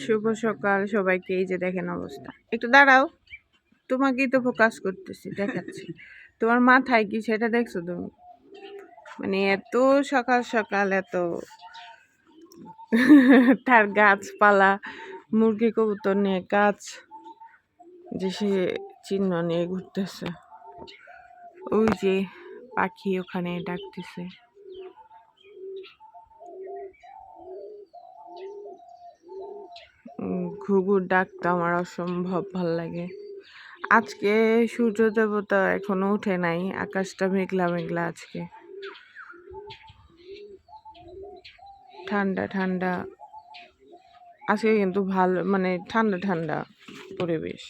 শুভ সকাল সবাইকে। এই যে দেখেন অবস্থা, একটু দাঁড়াও, তোমাকেই তো ফোকাস করতেছি, দেখাচ্ছি। তোমার মাথায় কি সেটা দেখছো তুমি? মানে এত সকাল সকাল এত তার গাছপালা মুরগি কবুতর নিয়ে কাজ যে সে চিহ্ন নিয়ে ঘুরতেছে। ওই যে পাখি ওখানে ডাকতেছে। ঘুঘুর ডাকটা আমার অসম্ভব ভাল লাগে। আজকে সূর্য দেবতা এখনো উঠে নাই, আকাশটা মেঘলা মেঘলা আজকে, ঠান্ডা ঠান্ডা আজকে, কিন্তু ভালো মানে ঠান্ডা ঠান্ডা পরিবেশ।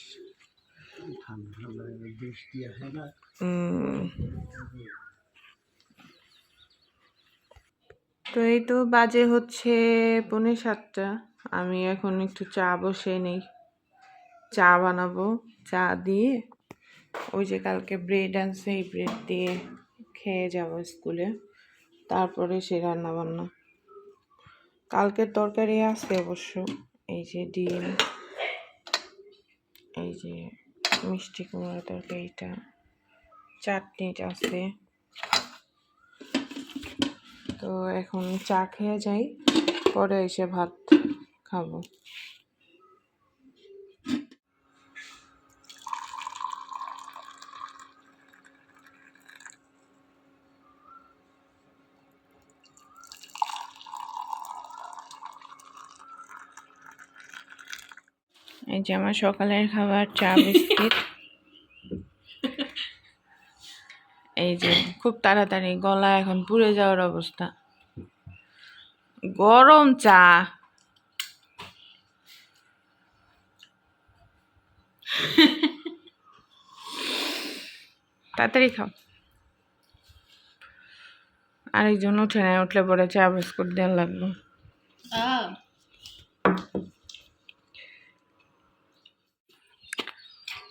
তো এই তো বাজে হচ্ছে 6:45। আমি এখন একটু চা বসে নেই, চা বানাবো। চা দিয়ে ওই যে কালকে ব্রেড আনছে, এই ব্রেড দিয়ে খেয়ে যাবো স্কুলে। তারপরে সে রান্না বান্না কালকের তরকারি আছে অবশ্য। এই যে ডিম, এই যে মিষ্টি কুমড়া তরকারিটা, চাটনিটা আছে। তো এখন চা খেয়ে যাই, পরে এসে ভাত খাবো। এই যে আমার সকালের খাবার, চা বিস্কিট। এই যে খুব তাড়াতাড়ি, গলা এখন পুড়ে যাওয়ার অবস্থা। গরম চা, তাড়াতাড়ি খাও। আরেকজন উঠে নেয়, উঠলে পরে চা বিস্কুট দেওয়া লাগলো।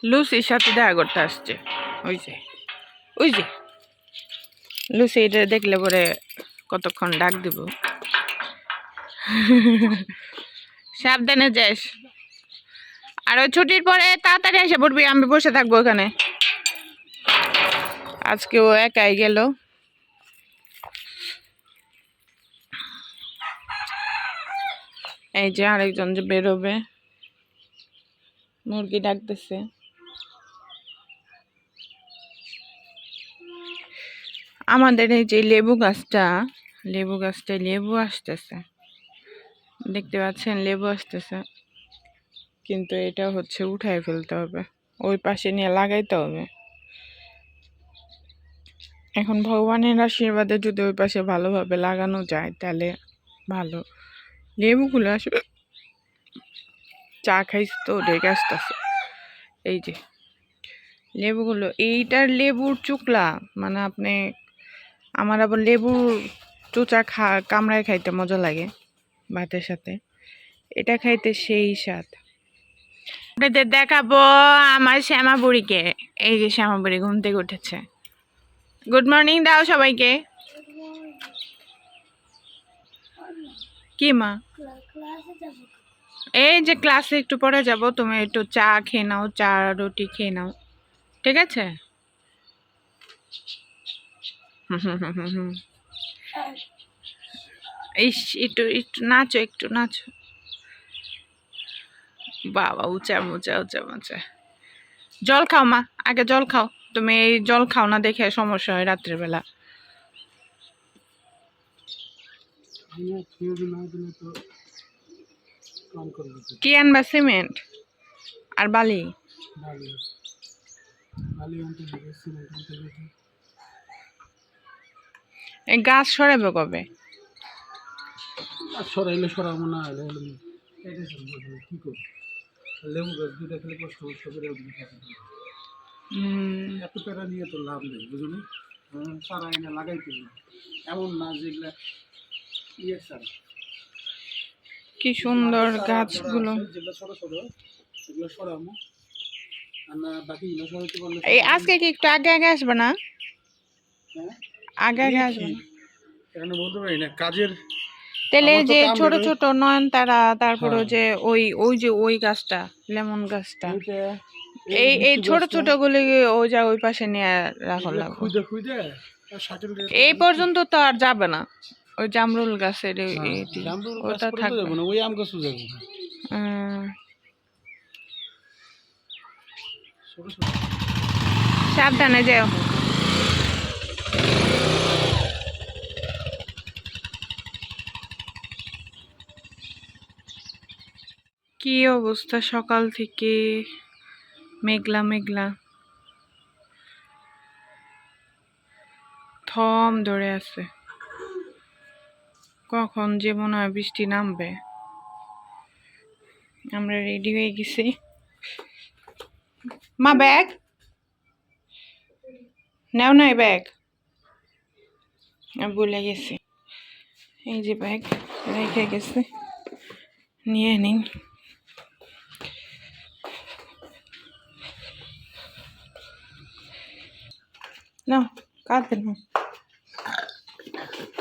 লুসির সাথে দেখা করতে আসছে। ওই যে ওই যে লুসি, এটা দেখলে পরে কতক্ষণ ডাক দিব। সাবধানে যাস, আর ওই ছুটির পরে তাড়াতাড়ি এসে পড়বি, আমি বসে থাকবো ওখানে। আজকে ও একাই গেল। এই যে আরেকজন যে বেরোবে, মুরগি ডাকতেছে। আমাদের এই যে লেবু গাছটায় লেবু আসতেছে, দেখতে পাচ্ছেন, লেবু আসতেছে। কিন্তু এটা হচ্ছে উঠায় ফেলতে হবে, ওই পাশে নিয়ে লাগাইতে হবে। এখন ভগবানের আশীর্বাদে যদি ওই পাশে ভালোভাবে লাগানো যায় তাহলে ভালো। লেবুগুলো আসবে, চা খাইস তো ঢেকে আসতেছে। এই যে লেবুগুলো, এইটার লেবুর চুকলা, মানে আপনি, আমার আবার লেবুর চোচা কামড়ায় খাইতে মজা লাগে ভাতের সাথে, এটা খাইতে সেই স্বাদ। আপনাদের দেখাবো আমার শ্যামা বুড়িকে। এই যে শ্যামা বুড়ি ঘুম থেকে উঠেছে। গুড মর্নিং দাও সবাইকে। কি মা? এই যে ক্লাসে একটু পরে যাব, তুমি একটু চা খেয়ে নাও, চা রুটি খেয়ে নাও, ঠিক আছে? একটু একটু নাচো, একটু নাচো। বাবা, উঁচা মুচা উঁচা মুচা। জল খাও মা, আগে জল খাও। তুমি এই জল খাও না দেখে সমস্যা হয় রাত্রের বেলা। কি আনবা? সিমেন্ট আর বালি? এই গাছ সরাবে কবে? সরাইলে সরাবো না, কি করবো? লেবু গাছ দুটা খেলে কষ্ট করে এত প্যারা নিয়ে তো লাভ নেই, বুঝলি? সারা এনে লাগাইতে এমন না যেগুলা ইয়ে সারা। কি সুন্দর গাছগুলো। যেগুলো ছোট ছোট সেগুলো সরাবো, আর না বাকিগুলো সরাইতে পারলে। এই আজকে কি একটু আগে আগে আসবে না? হ্যাঁ, আগে আগে আসবে না? এখানে বলতে পারি না, কাজের তাহলে আমার তো যে কাম ছোট রে। ছোট নয়নতারা, তারপরে হ্যাঁ যে ওই ওই যে ওই গাছটা, লেমন গাছটা, এইটা এই লিচু ছোট গাছ না, ছোট গুলি ওই যা ওই পাশে নিয়ে রাখা এগুলা লাগবে। খুঁজে খুঁজে শাকিল রে এই বলতেছি কি। পর্যন্ত তো আর যাবে না, ওই জামরুল গাছের হ্যাঁ এটি জামরুল গাছ ওটা পর্যন্ত থাকবে। যাবো না, ওই আম গাছও যাবো না। উম, ছোট ছোট সাবধানে যেও। কি অবস্থা সকাল থেকে, মেঘলা মেঘলা, থম ধরে আছে, কখন যে মনে হয় বৃষ্টি নামবে। আমরা রেডি হয়ে গেছি। মা ব্যাগ নেও, নাই ব্যাগ ভুলে গেছি। এই যে ব্যাগ রেখে গেছে, নিয়ে নিন। না কাঁদবে না।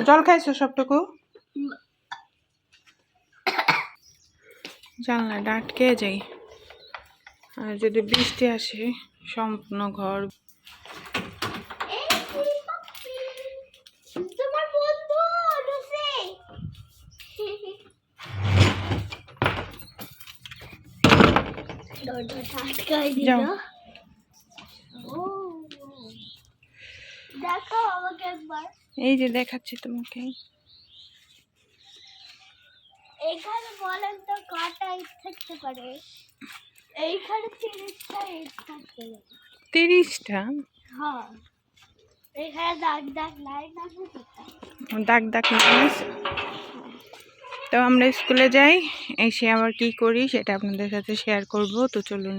জল খাইছো সবটুকু? জানলাটা আটকে যাই, আর যদি বৃষ্টি আসে সম্পূর্ণ ঘর। তোমার বন্ধু লুসি দরজাটা আটকাই দিল। যাও। ও দেখো আমাকে একবার, এই যে দেখাচ্ছি তোমাকে। এইখানে বলেন তো কটা ইট থাকতে পারে? এইখানে 30টা ইট থাকতে পারে। 30টা? হ্যাঁ, এখানে দাগ দাগ লাইন আছে তো। দাগ দাগ লাইন আছে। তো আমরা স্কুলে যাই, এসে আবার কি করি সেটা আপনাদের সাথে শেয়ার করব। তো চলুন,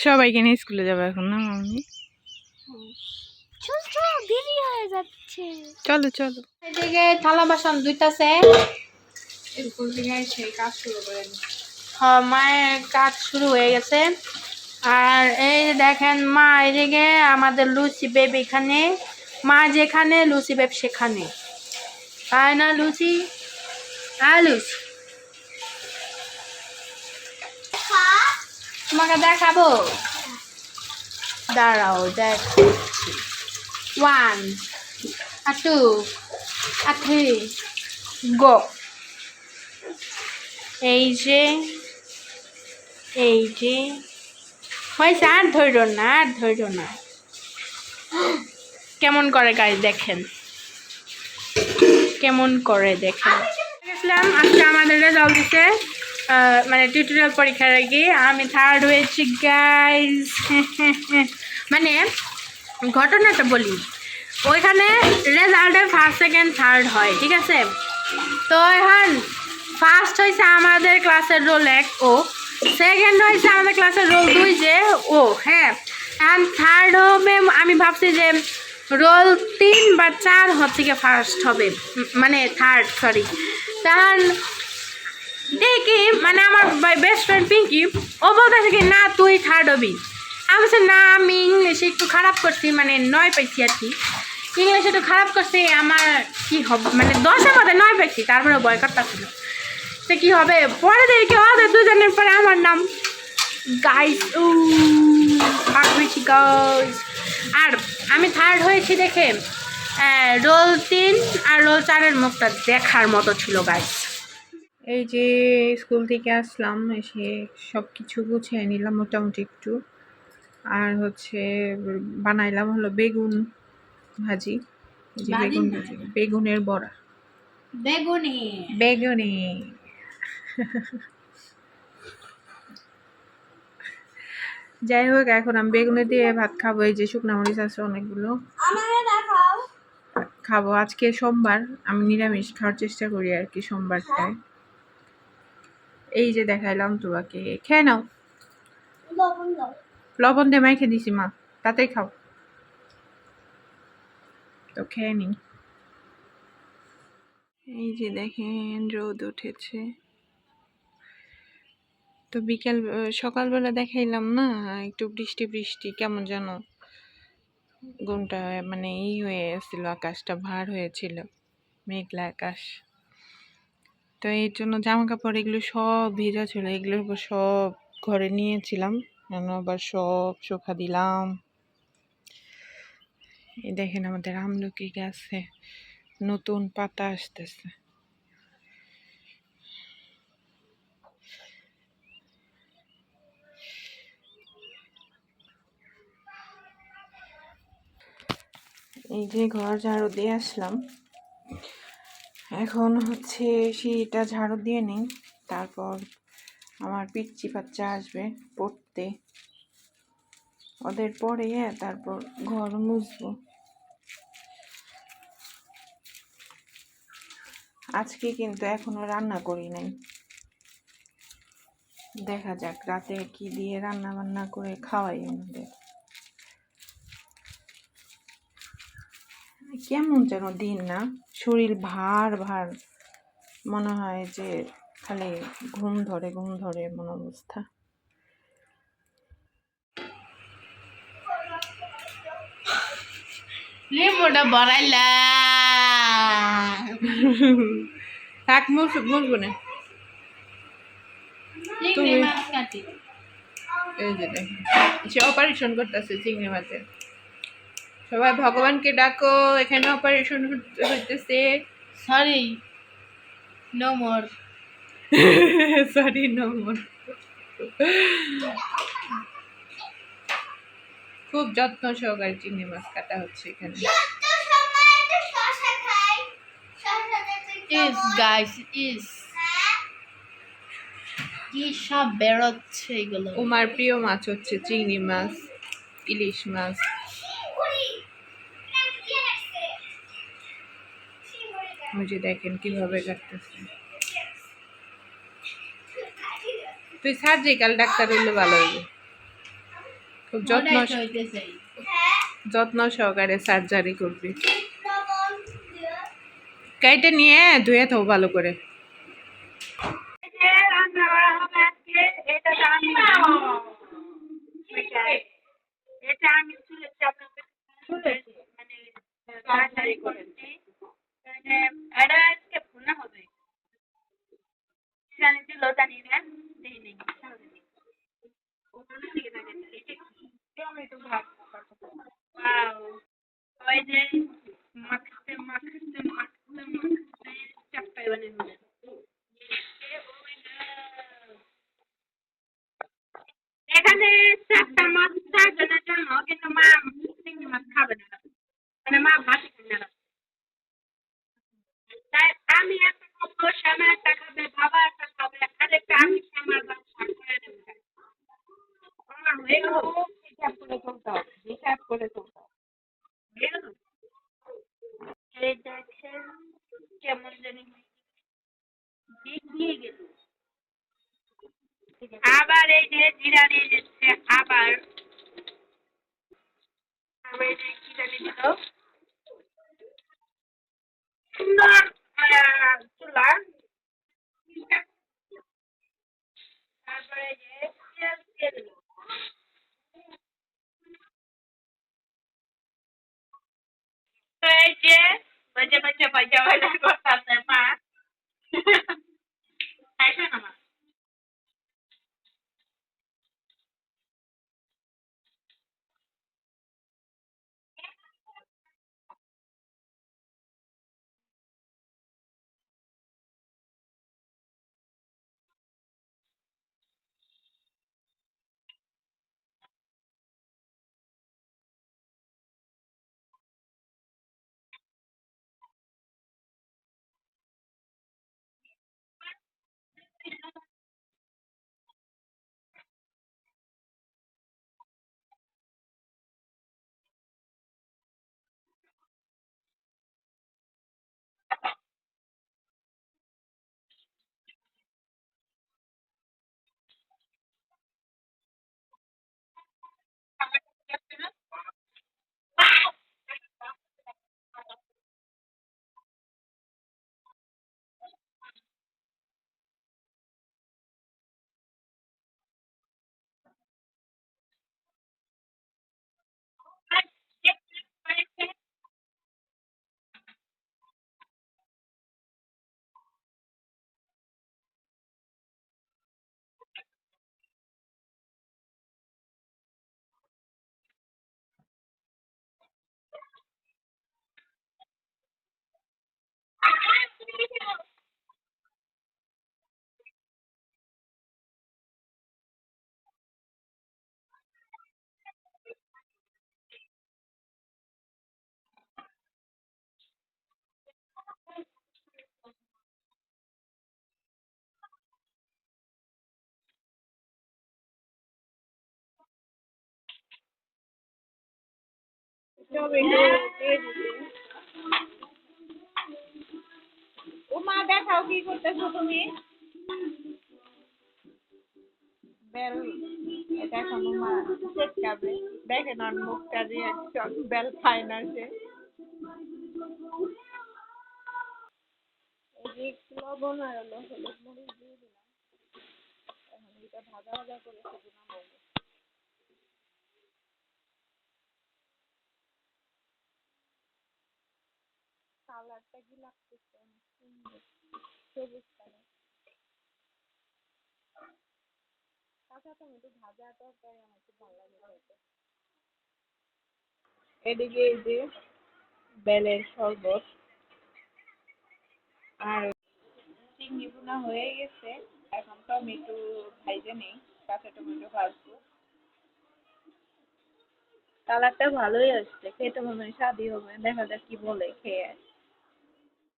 সবাইকে নিয়ে স্কুলে যাবো এখন, না মামনি? চল চল, দেরি হয়ে যাচ্ছে। চলো চলো। এদিকে থালা বাসন ধুইতাছে। স্কুল থেকে এসে কাজ শুরু করে দিই। হ্যাঁ, মায়ের কাজ শুরু হয়ে গেছে। আর এই যে দেখেন মা এদিকে, আমাদের লুচি বেব এখানে, মা যেখানে লুচি বেব সেখানে, তাই না লুচি? হ্যাঁ লুচি, তোমাকে দেখাবো, দাঁড়াও দেখ। 1 আর 2 আর 3 গো। এই যে হয়েছে, আর ধৈর্য না, আর ধৈর্য না। কেমন করে গাড়ি দেখেন, কেমন করে দেখেন। গেছিলাম আজকে আমাদের রেজাল্ট দিতে, মানে টিউটোরিয়াল পরীক্ষার আগে আমি 3rd হয়েছি গাইজ। মানে ঘটনাটা বলি, ওইখানে রেজাল্টে 1st 2nd 3rd হয়, ঠিক আছে? তো এখন ফার্স্ট হয়েছে আমাদের ক্লাসের রোল 1 ও, সেকেন্ড হয়েছে আমাদের ক্লাসের রোল 2 যে ও, হ্যাঁ। এখন 3rd হবে, আমি ভাবছি যে রোল 3 বা 4 হচ্ছে কি ফার্স্ট হবে, মানে 3rd, সরি। তখন দেখি মানে আমার বেস্ট ফ্রেন্ড পিঙ্কি, ও বলতেছে কি না তুই 3rd হবি। আমি বলছি না, আমি ইংলিশে একটু খারাপ করছি, মানে 9 পাইছি আর কি, ইংলিশে একটু খারাপ করছি, আমার কি হবে, মানে 10-এর মধ্যে 9 পাইছি, তারপরে ভয় করতেছিল সে কি হবে। পরে দেখি ওদের দুজনের পরে আমার নাম, গাইস ভাগ হয়েছি গাইস। আর আমি 3rd হয়েছি দেখে রোল 3 আর রোল 4-এর মুখটা দেখার মতো ছিল গাইস। এই যে স্কুল থেকে আসলাম, এসে সব কিছু গুছিয়ে নিলাম মোটামুটি একটু। আর হচ্ছে বানাইলাম হলো বেগুন ভাজি। এই যে বেগুন ভাজি, বেগুনের বড়া, বেগুনি। যাই হোক, এখন আমি বেগুনে দিয়ে ভাত খাবো। এই যে শুকনো মরিচ আছে অনেকগুলো, খাবো। আজকে সোমবার, আমি নিরামিষ খাওয়ার চেষ্টা করি আর কি সোমবারটায়। এই যে দেখাইলাম তোমাকে, খেয়ে নাও। লবণ দিয়ে মাইখে দিছি মা, তাতেই খাও। তো খেয়ে নি। এই যে দেখেন রোদ উঠেছে। তো সকালবেলা দেখাইলাম না, একটু বৃষ্টি বৃষ্টি কেমন যেন ঘুমটা মানে হয়ে এসেছিল, আকাশটা ভার হয়েছিল, মেঘলা আকাশ। তো এর জন্য জামা কাপড় এগুলো সব ভিজা ছিল, এগুলোর উপর সব ঘরে নিয়েছিলাম, আবার সব শুকা দিলাম। এই দেখেন আমাদের আমলকি গাছে নতুন পাতা আসতেছে। এই যে ঘর ঝাড়ু দিয়ে আসলাম, এখন হচ্ছে সিঁড়িটা ঝাড়ু দিয়ে নিই, তারপর আমার পিচ্চি বাচ্চা আসবে পড়তে, ওদের পরে তারপর ঘর মুছবো। আজকে কিন্তু এখনো রান্না করি নাই, দেখা যাক রাতে কি দিয়ে রান্না বান্না করে খাওয়াই আমাদের। কেমন যেন দিন না, শরীর ভার ভার, মনে হয় যে খালি ঘুম ধরে এমন অবস্থা। লিমোটা বড়াইলা থাক মুছবো না। চিংড়ি মাছ কাটি। এই যে দেখেন সে অপারেশন করতেছে চিংড়ি মাছের। সবাই ভগবানকে ডাকো, এখানে অপারেশন হইতেছে। Sorry, no more. Sorry no more. খুব যত্ন সহকারে চিংড়ি মাছ কাটা হচ্ছে এখানে। ইস গাইস ইস, কি সব বেরোচ্ছে এগুলো। উমার প্রিয় মাছ হচ্ছে চিংড়ি মাছ, ইলিশ মাছ। ওই যে দেখেন কিভাবে কাটতেছে। তুই সার্জিক্যাল ডাক্তার হইলে ভালো হইবে, খুব যত্ন সহকারে সার্জারি করবি। কাইটা নিয়ে ধুয়ে থাও ভালো করে। এটা আমি শুনেছি আপনাদের মানে সার্জারি করেছি, মানে এটা আজকে ভুনা হবে, জানি দিল জানি না দিই নেই ওখানে থেকে থাকে আমি তো ভাব ওই যে মাখতে মাখতে মাখতে মাখতে চাপটাই বানিয়ে দিলেন। এখানে 4টা মাছ 4 জনের জন্য, কিন্তু মা চিংড়ি মাছ খাবে না, মানে মা ভাত খাবে না। তাই আমি একটা খাবো, শ্যামা একটা খাবে, বাবা একটা খাবে, আরেকটা আমি শ্যামার ভাত ভাগ করে দেবো। আমার হয়ে গেল, হিসাব করে চলতে হবে, হিসাব করে চলতে হবে। হয়ে গেল? এই দেখেন কেমন জানি দিয়ে গেল। আবার এই যে জিরা দিয়ে দিচ্ছে, আবার আবার এই যে কি জানি দিল, সুন্দর চুলা। তারপরে যে পেঁয়াজ দিয়ে দিল। তো এই যে বাজে বাজে বাজে বাজে করতেছে মা। খাইছে না মা? টমেটো দিয়ে দিছি। ও মা দেখাও কি করতেছো তুমি? বেল এটা এখন মা চেটকাবে। দেখেন ওর মুখটা রিয়াকশন বেল খায় না সে। এই যে একটু লবণ আর হলো হলুদ মরিচ দিয়ে দিলাম। এখন এটা ভাজা ভাজা করে শুধু নামাবো। কালারটা কি লাগতেছে অনেক সুন্দর সবুজ কালার। কাঁচা টমেটো ভাজা তরকারি আমার খুব ভালো লাগে খেতে। এদিকে এই যে বেলের শরবত আর চিংড়ি ভুনা হয়ে গেছে। এখন টমেটো ভাইজে নেই, কাঁচা টমেটো ভাজবো। কালারটা ভালোই আসছে, খেতে মনে হয় স্বাদই হবে। দেখা যাক কি বলে খেয়ে।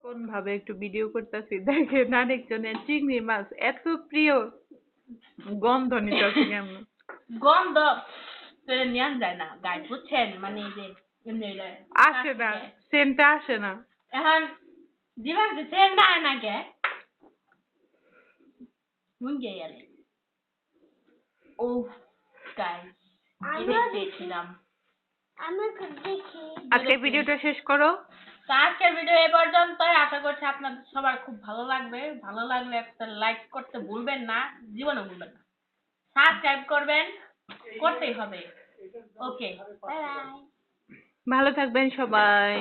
কোন ভাবে একটু ভিডিও করতেছি দেখেন, আরেকজনের চিংড়ি মাছ এত প্রিয়, গন্ধ নিতেছি কেমন গন্ধ তোরে নিয়ে যায় না গায়ে, বুঝছেন? মানে এই যে এমনি আসে না, সেন্টটা আসে না। এখন জীবন সেন্ট আয় না কে মুঙ্গে গেলে ও গাইস দেখেছিলাম। আজকে ভিডিওটা শেষ করো। তো আজকের ভিডিও এই পর্যন্তই। আশা করছি আপনাদের সবার খুব ভালো লাগবে। ভালো লাগলে একটা লাইক করতে ভুলবেন না, জীবনও ভুলবেন না। সাবস্ক্রাইব করবেন, করতেই হবে। ওকে, বাই বাই। ভালো থাকবেন সবাই।